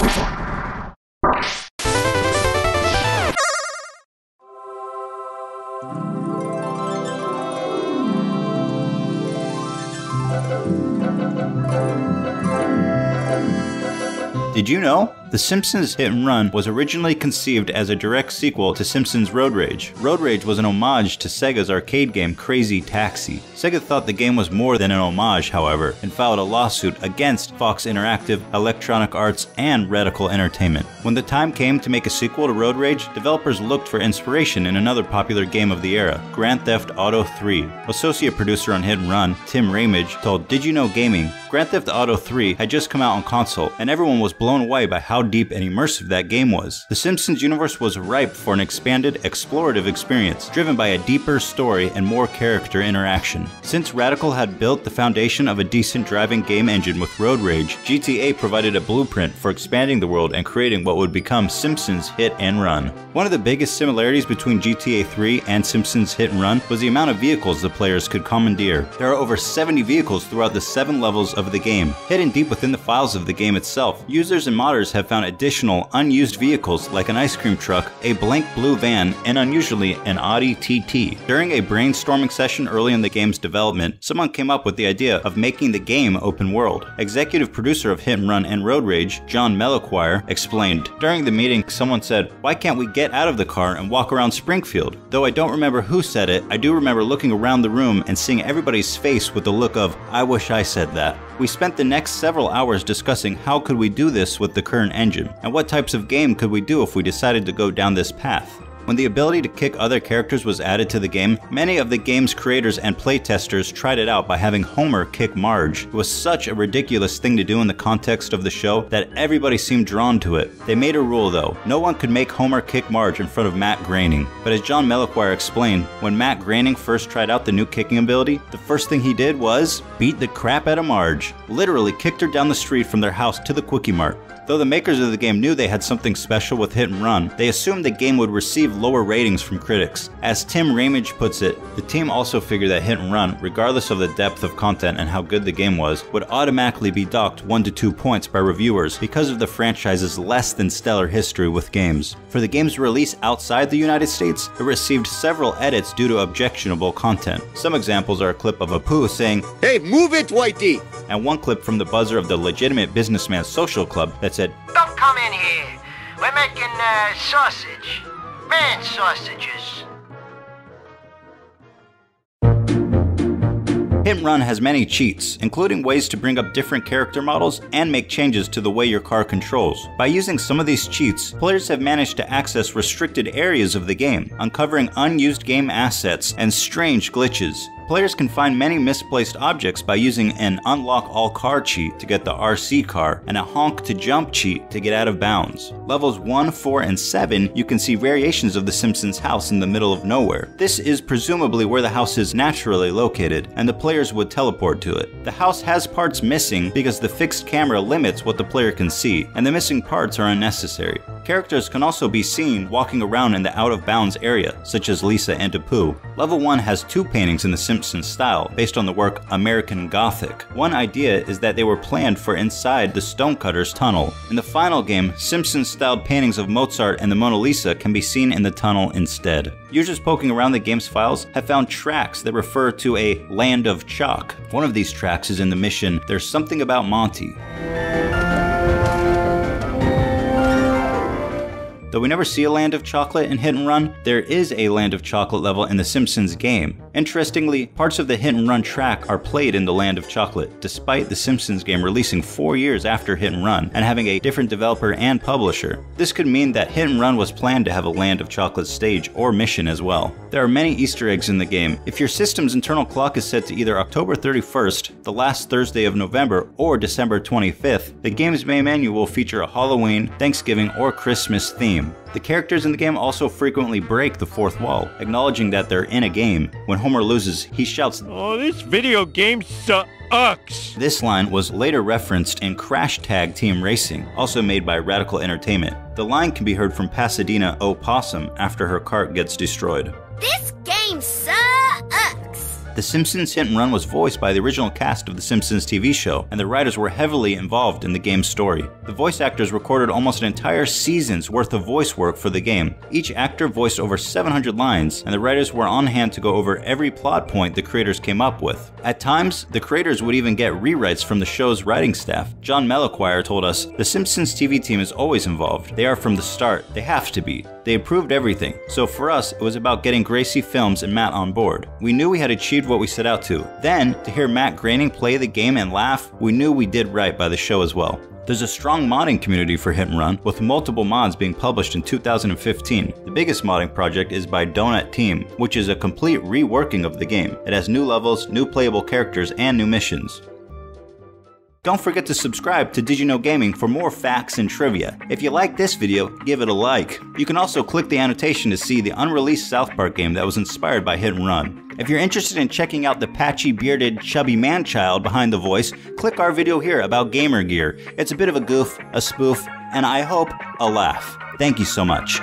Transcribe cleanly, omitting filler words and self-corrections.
Did you know? The Simpsons Hit Run was originally conceived as a direct sequel to Simpsons Road Rage. Road Rage was an homage to Sega's arcade game Crazy Taxi. Sega thought the game was more than an homage, however, and filed a lawsuit against Fox Interactive, Electronic Arts, and Radical Entertainment. When the time came to make a sequel to Road Rage, developers looked for inspiration in another popular game of the era, Grand Theft Auto 3. Associate producer on Hit Run, Tim Ramage, told Did You Know Gaming, Grand Theft Auto 3 had just come out on console, and everyone was blown away by how deep and immersive that game was. The Simpsons universe was ripe for an expanded, explorative experience, driven by a deeper story and more character interaction. Since Radical had built the foundation of a decent driving game engine with Road Rage, GTA provided a blueprint for expanding the world and creating what would become Simpsons Hit and Run. One of the biggest similarities between GTA 3 and Simpsons Hit and Run was the amount of vehicles the players could commandeer. There are over 70 vehicles throughout the 7 levels of the game. Hidden deep within the files of the game itself, users and modders have found additional unused vehicles like an ice cream truck, a blank blue van, and unusually an Audi TT. During a brainstorming session early in the game's development, someone came up with the idea of making the game open world. Executive producer of Hit and Run and Road Rage, John Mellequire, explained, During the meeting, someone said, "Why can't we get out of the car and walk around Springfield?" Though I don't remember who said it, I do remember looking around the room and seeing everybody's face with the look of, "I wish I said that." We spent the next several hours discussing how could we do this with the current engine, and what types of game could we do if we decided to go down this path. When the ability to kick other characters was added to the game, many of the game's creators and playtesters tried it out by having Homer kick Marge. It was such a ridiculous thing to do in the context of the show that everybody seemed drawn to it. They made a rule though, no one could make Homer kick Marge in front of Matt Groening. But as John Mellequire explained, when Matt Groening first tried out the new kicking ability, the first thing he did was beat the crap out of Marge. Literally kicked her down the street from their house to the Quickie Mart. Though the makers of the game knew they had something special with Hit and Run, they assumed the game would receive lower ratings from critics. As Tim Ramage puts it, the team also figured that Hit and Run, regardless of the depth of content and how good the game was, would automatically be docked 1 to 2 points by reviewers because of the franchise's less than stellar history with games. For the game's release outside the United States, it received several edits due to objectionable content. Some examples are a clip of Apu saying, "Hey, move it, Whitey!" and one clip from the buzzer of the Legitimate Businessman Social Club that said, "Don't come in here. We're making sausage. Man sausages." Hit and Run has many cheats, including ways to bring up different character models and make changes to the way your car controls. By using some of these cheats, players have managed to access restricted areas of the game, uncovering unused game assets and strange glitches. Players can find many misplaced objects by using an Unlock All Car cheat to get the RC car and a Honk to Jump cheat to get out of bounds. Levels 1, 4, and 7, you can see variations of the Simpsons house in the middle of nowhere. This is presumably where the house is naturally located, and the players would teleport to it. The house has parts missing because the fixed camera limits what the player can see, and the missing parts are unnecessary. Characters can also be seen walking around in the out-of-bounds area, such as Lisa and Apu. Level 1 has 2 paintings in the Simpsons style, based on the work American Gothic. One idea is that they were planned for inside the Stonecutter's tunnel. In the final game, Simpsons-styled paintings of Mozart and the Mona Lisa can be seen in the tunnel instead. Users poking around the game's files have found tracks that refer to a land of chalk. One of these tracks is in the mission There's Something About Monty. Though we never see a land of chocolate in Hit and Run, there is a land of chocolate level in the Simpsons game. Interestingly, parts of the Hit and Run track are played in the land of chocolate, despite the Simpsons game releasing 4 years after Hit and Run and having a different developer and publisher. This could mean that Hit and Run was planned to have a land of chocolate stage or mission as well. There are many Easter eggs in the game. If your system's internal clock is set to either October 31st, the last Thursday of November, or December 25th, the game's main menu will feature a Halloween, Thanksgiving, or Christmas theme. The characters in the game also frequently break the fourth wall, acknowledging that they're in a game. When Homer loses, he shouts, "Oh, this video game sucks!" This line was later referenced in Crash Tag Team Racing, also made by Radical Entertainment. The line can be heard from Pasadena Opossum after her cart gets destroyed. This game sucks! The Simpsons Hit Run was voiced by the original cast of the Simpsons TV show, and the writers were heavily involved in the game's story. The voice actors recorded almost an entire season's worth of voice work for the game. Each actor voiced over 700 lines, and the writers were on hand to go over every plot point the creators came up with. At times, the creators would even get rewrites from the show's writing staff. John Meliquire told us, "The Simpsons TV team is always involved. They are from the start. They have to be. They approved everything. So for us, it was about getting Gracie Films and Matt on board. We knew we had achieved what we set out to. Then, to hear Matt Groening play the game and laugh, we knew we did right by the show as well." There's a strong modding community for Hit and Run, with multiple mods being published in 2015. The biggest modding project is by Donut Team, which is a complete reworking of the game. It has new levels, new playable characters, and new missions. Don't forget to subscribe to Did You Know Gaming for more facts and trivia. If you like this video, give it a like. You can also click the annotation to see the unreleased South Park game that was inspired by Hit and Run. If you're interested in checking out the patchy, bearded, chubby man-child behind the voice, click our video here about gamer gear. It's a bit of a goof, a spoof, and I hope a laugh. Thank you so much.